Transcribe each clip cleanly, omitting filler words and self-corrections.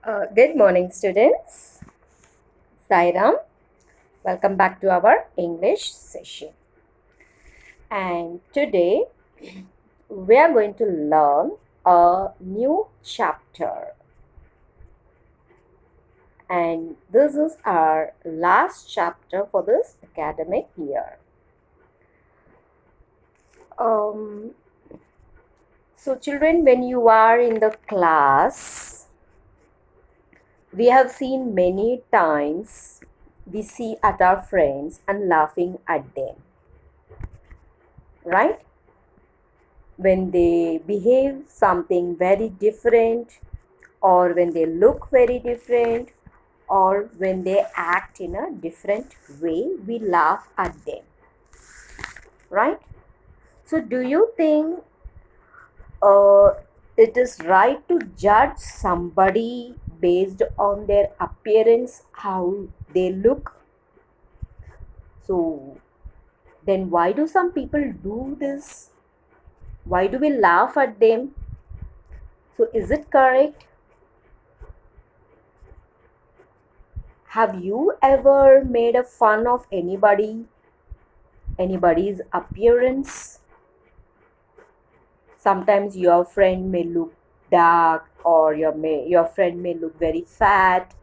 Good morning, students. Sairam, welcome back to our English session. And today we are going to learn a new chapter. And this is our last chapter for this academic year. So, children, when you are in the class, we have seen many times we see at our friends and laughing at them, right? When they behave something very different, or when they look very different, or when they act in a different way, we laugh at them, right? So do you think it is right to judge somebody based on their appearance, how they look? So then why do some people do this? Why do we laugh at them? So is it correct? Have you ever made a fun of anybody's appearance? Sometimes your friend may look dark, or your friend may look very fat.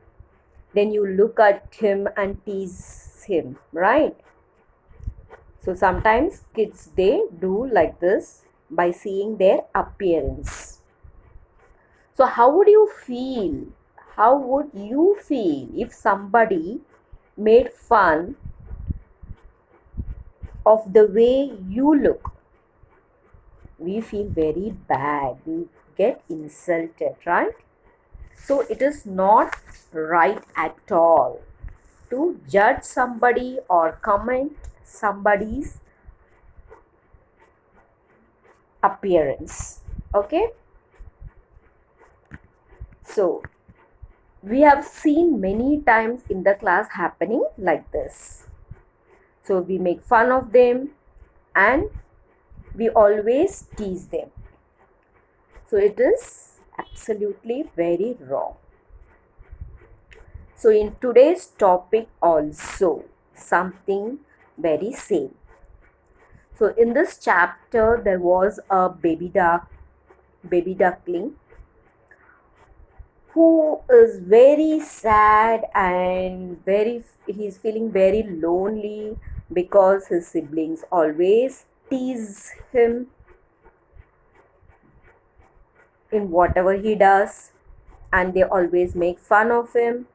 Then you look at him and tease him, right? So sometimes kids, they do like this by seeing their appearance. So how would you feel? How would you feel if somebody made fun of the way you look? We feel very bad. We get insulted, right? So it is not right at all to judge somebody or comment somebody's appearance. Okay? So we have seen many times in the class happening like this. So we make fun of them and we always tease them. So it is absolutely very wrong. So in today's topic also something very same. So in this chapter there was a baby duckling who is very sad and he's feeling very lonely because his siblings always tease him in whatever he does, and they always make fun of him,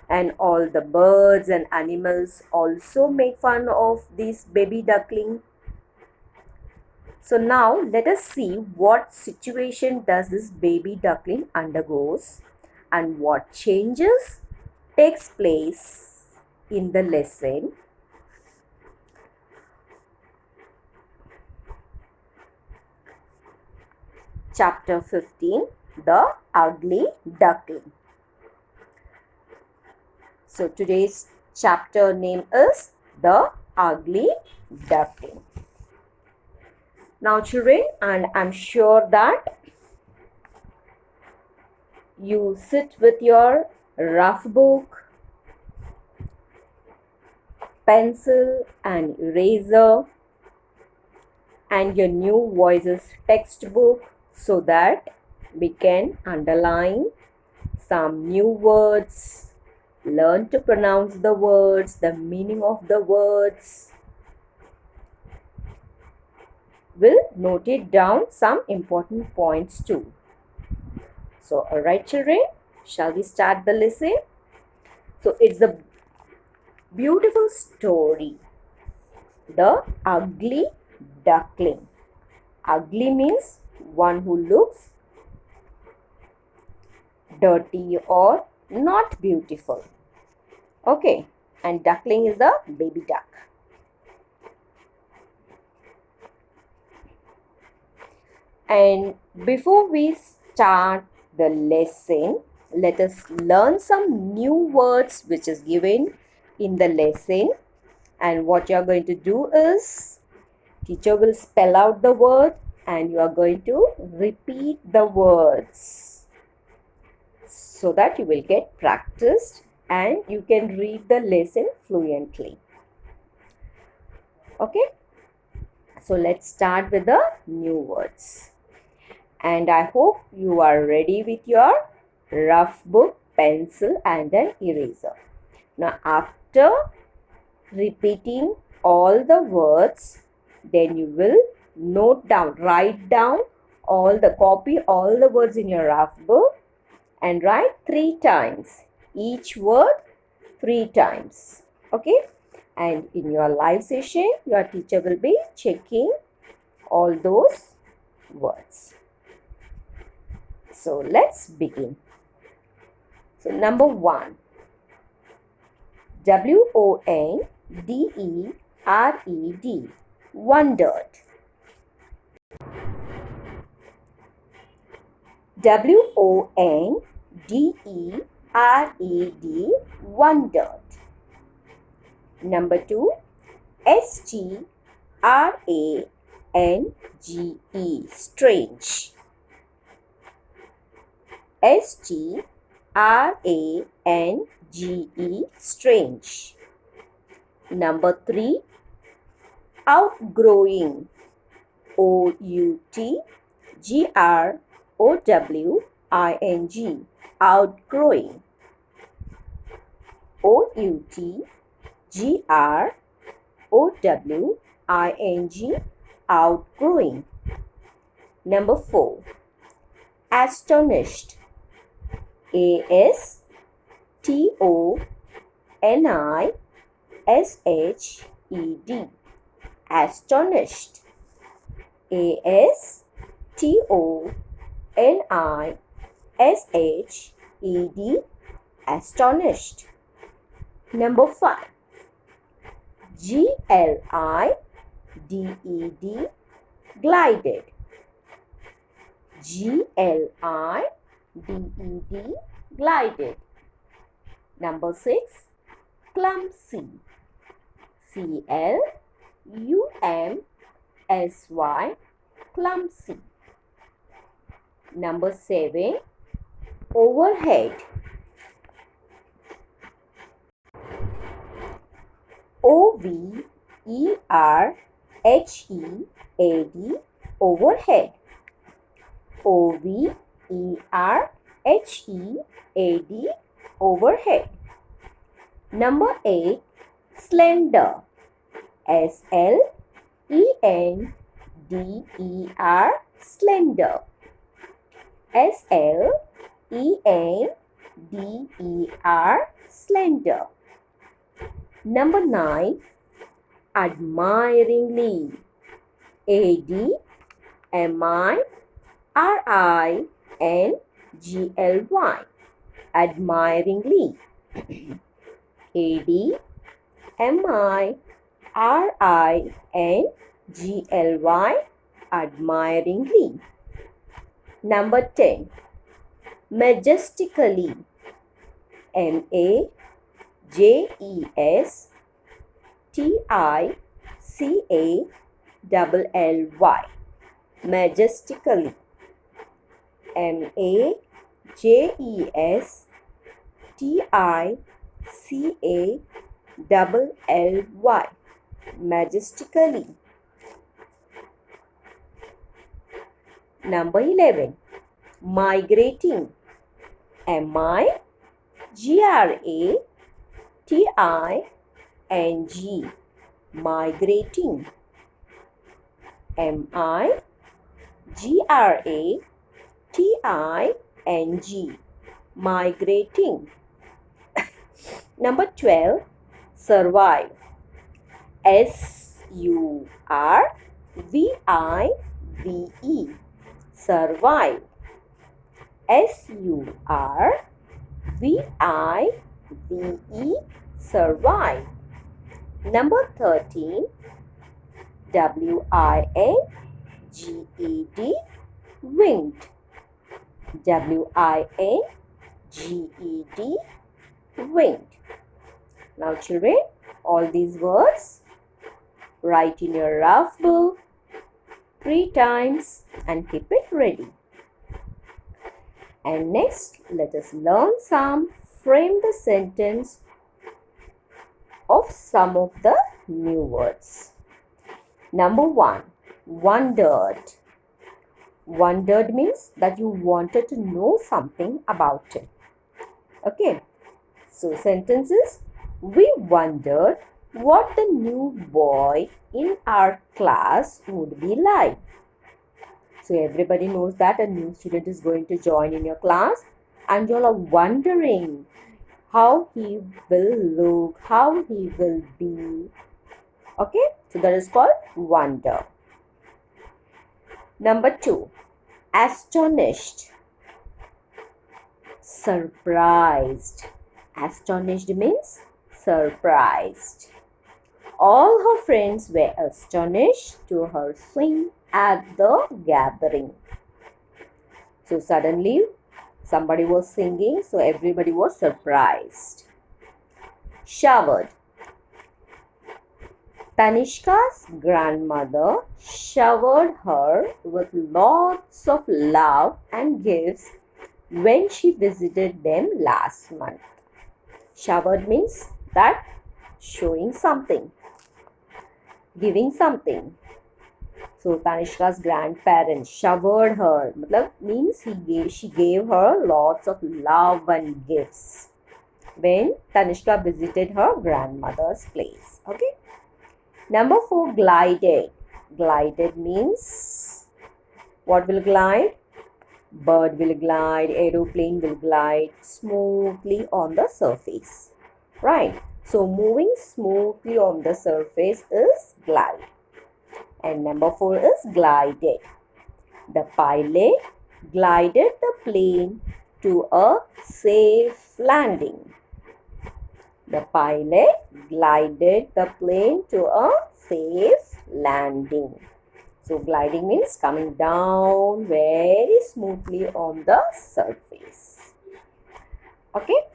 and all the birds and animals also make fun of this baby duckling. So now let us see what situation does this baby duckling undergoes and what changes takes place in the lesson. Chapter 15, The Ugly Duckling. So today's chapter name is The Ugly Duckling. Now children, and I'm sure that you sit with your rough book, pencil and eraser, and your new voices textbook so that we can underline some new words, learn to pronounce the words, the meaning of the words. We'll note it down some important points too. So alright children, shall we start the lesson? So it's a beautiful story, The Ugly Duckling. Ugly means one who looks dirty or not beautiful. Okay, and duckling is the baby duck. And before we start the lesson, let us learn some new words which is given in the lesson. And what you are going to do is, teacher will spell out the word and you are going to repeat the words. so that you will get practiced and you can read the lesson fluently. Okay, so let's start with the new words. And I hope you are ready with your rough book, pencil and an eraser. Now after repeating all the words, then you will write down copy all the words in your rough book and write 3 times. Each word 3 times. Okay? And in your live session, your teacher will be checking all those words. So let's begin. So number 1. WONDERED. Wondered. WONDERED. Wondered. Number 2. STRANGE. Strange. STRANGE. Strange. Number 3. Outgrowing. OUTGROWING. Outgrowing. OUTGROWING. Outgrowing. Number 4. Astonished. ASTONISHED. Astonished. ASTONISHED. Astonished. Number 5. GLIDED. Glided. GLIDED. Glided. Number 6. Clumsy. CLUMSY. Clumsy. Number 7. Overhead. OVERHEAD. Overhead. OVERHEAD. Overhead. Number 8. Slender. SLENDER. Slender. SLENDER. Slender. Number 9. Admiringly. ADMIRINGLY. Admiringly. ADMIRINGLY. Admiringly. Number 10. Majestically. MAJESTICALLY. Majestically. MAJESTICALLY. Majestically. Number 11. Migrating. MIGRATING. Migrating. MIGRATING. Migrating. Number 12. Survive. SURVIVE. Survive. SURVIVE. Survive. Number 13. WINGED. Winged. WINGED. Winged. Now children, all these words write in your rough book 3 times and keep it ready. And next, let us learn some frame the sentence of some of the new words. Number 1, wondered. Wondered means that you wanted to know something about it. Okay, so sentences: we wondered what the new boy in our class would be like. So everybody knows that a new student is going to join in your class and you all are wondering how he will look, how he will be. Okay, so that is called wonder. Number 2, astonished. Surprised. Astonished means surprised. All her friends were astonished to her sing at the gathering. So suddenly somebody was singing, so everybody was surprised. Showered. Tanishka's grandmother showered her with lots of love and gifts when she visited them last month. Showered means that showing something, giving something. So Tanishka's grandparents showered her, means she gave her lots of love and gifts when Tanishka visited her grandmother's place. Okay. Number 4, glided. Glided means what will glide? Bird will glide, aeroplane will glide smoothly on the surface. Right. So moving smoothly on the surface is glide. And number 4 is glided. The pilot glided the plane to a safe landing. The pilot glided the plane to a safe landing. So gliding means coming down very smoothly on the surface. Okay.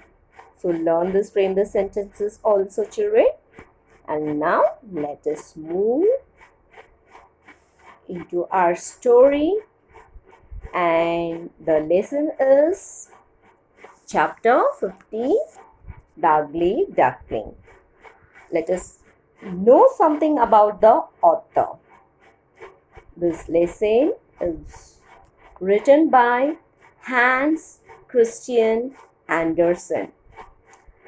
So learn this, frame the sentences also, children. And now let us move into our story. And the lesson is chapter 15, The Ugly Duckling. Let us know something about the author. This lesson is written by Hans Christian Andersen.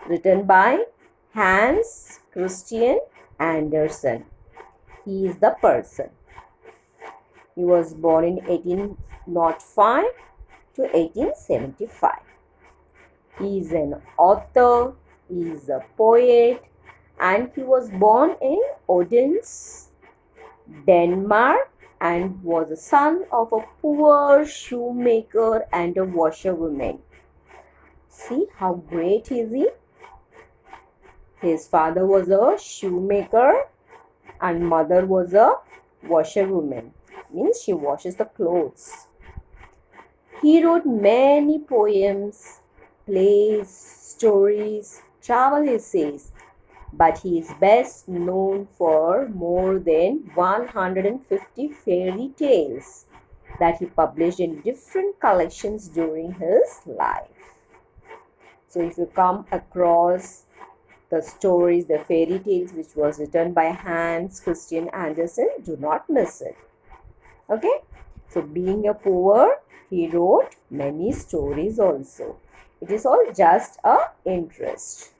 Written by Hans Christian Andersen. He is the person. He was born in 1805 to 1875. He is an author, he is a poet, and he was born in Odense, Denmark, and was the son of a poor shoemaker and a washerwoman. See how great is he? His father was a shoemaker and mother was a washerwoman. Means she washes the clothes. He wrote many poems, plays, stories, travel essays, but he is best known for more than 150 fairy tales that he published in different collections during his life. So if you come across the stories, the fairy tales which was written by Hans Christian Andersen, do not miss it. Okay, so being a poet, he wrote many stories also. It is all just a interest.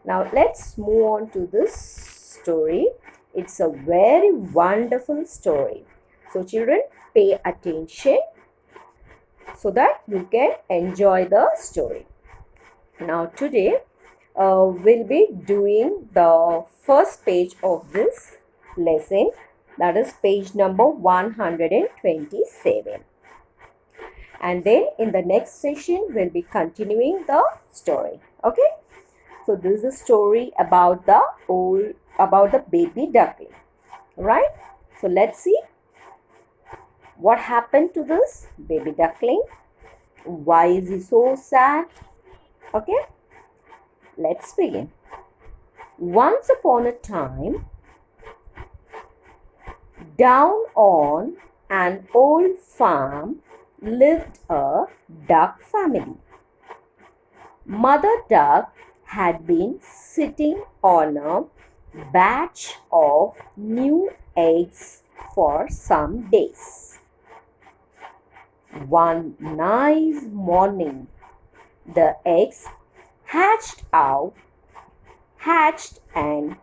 Now let's move on to this story. It's a very wonderful story. So children, pay attention so that you can enjoy the story. Now today we'll be doing the first page of this lesson. That is page number 127. And then in the next session, we'll be continuing the story. Okay. So this is a story about the baby duckling. Right. So let's see what happened to this baby duckling. Why is he so sad? Okay. Let's begin. Once upon a time, down on an old farm, lived a duck family. Mother duck had been sitting on a batch of new eggs for some days. One nice morning, the eggs hatched and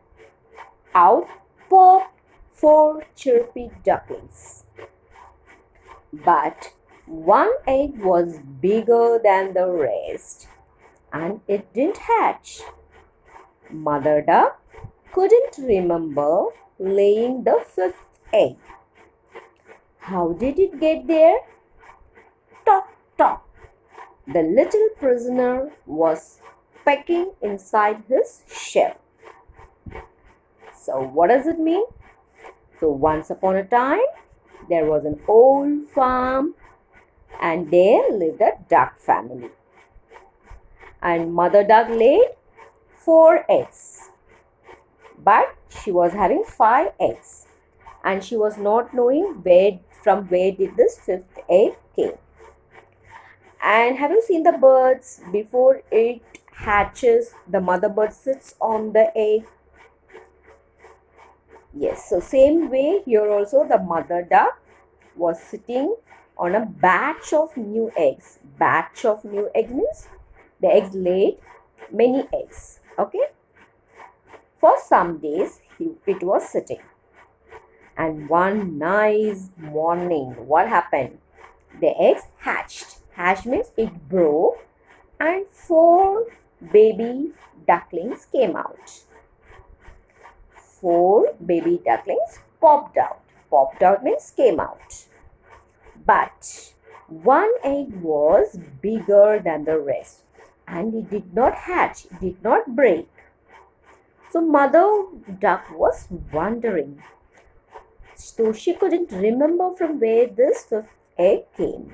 out popped four chirpy ducklings. But one egg was bigger than the rest and it didn't hatch. Mother duck couldn't remember laying the fifth egg. How did it get there? Tock, tock. The little prisoner was pecking inside his shell. So, what does it mean? So, once upon a time, there was an old farm and there lived a duck family. And Mother duck laid 4 eggs. But she was having 5 eggs. And she was not knowing from where did this fifth egg came. And have you seen the birds before it hatches? The mother bird sits on the egg. Yes, so same way here also the mother duck was sitting on a batch of new eggs. Batch of new eggs means the eggs laid many eggs. Okay. For some days it was sitting. And one nice morning, what happened? The eggs hatched. Hatched means it broke and 4 baby ducklings came out. 4 baby ducklings popped out. Popped out means came out. But one egg was bigger than the rest and it did not hatch, it did not break. So Mother duck was wondering. So she couldn't remember from where this fifth egg came.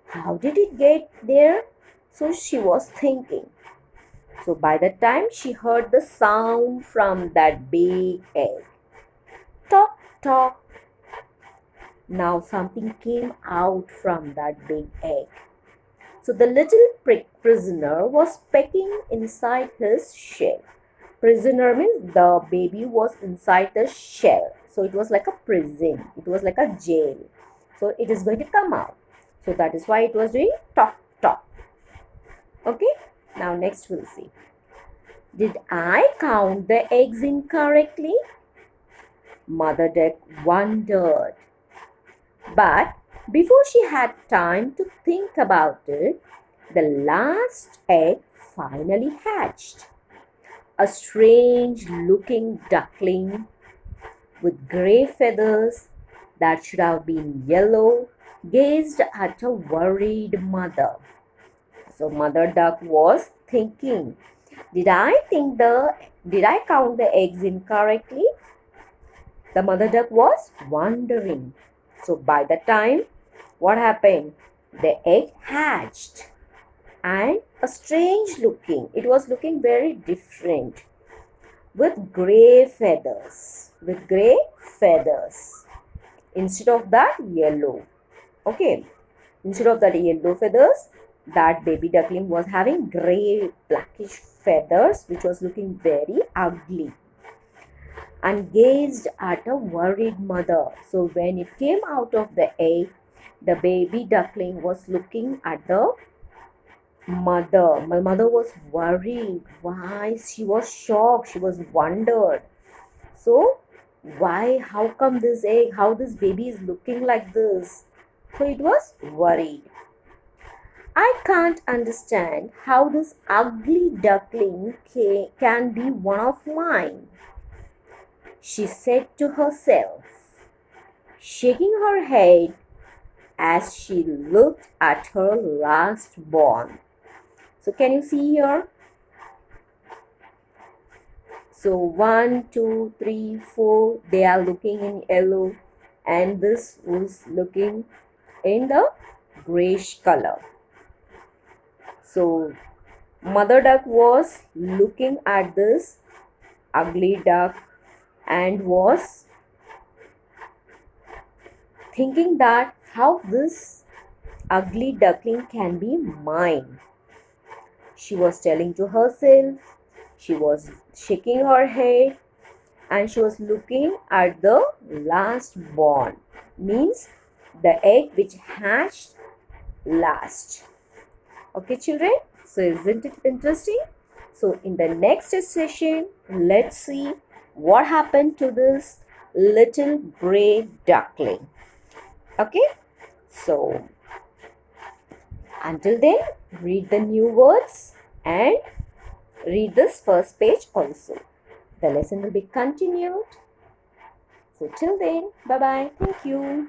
How did it get there? So she was thinking. So by the time she heard the sound from that big egg, tock, tock. Now something came out from that big egg. So the little prisoner was pecking inside his shell. Prisoner means the baby was inside the shell. So it was like a prison. It was like a jail. So it is going to come out. So that is why it was doing tock, tock. Okay. Now next we'll see. Did I count the eggs incorrectly? Mother duck wondered. But before she had time to think about it, the last egg finally hatched. A strange looking duckling with grey feathers that should have been yellow gazed at a worried mother. So Mother duck was thinking, did I count the eggs incorrectly? The mother duck was wondering. So by the time, what happened? The egg hatched and a strange looking, it was looking very different with grey feathers. Instead of that yellow. Okay. Instead of that yellow feathers, that baby duckling was having grey blackish feathers which was looking very ugly and gazed at a worried mother. So when it came out of the egg, the baby duckling was looking at the mother. My mother was worried. Why? She was shocked. She was wondered. So why? How come this egg? How this baby is looking like this? So it was worried. I can't understand how this ugly duckling can be one of mine, she said to herself, shaking her head as she looked at her last born. So can you see here? So 1, 2, 3, 4, they are looking in yellow and this was looking in the grayish color. So mother duck was looking at this ugly duck and was thinking that how this ugly duckling can be mine. She was telling to herself. She was shaking her head and she was looking at the last born, means the egg which hatched last. Okay, children? So, isn't it interesting? So, in the next session, let's see what happened to this little gray duckling. Okay? So, until then, read the new words and read this first page also. The lesson will be continued. So, till then, bye bye. Thank you.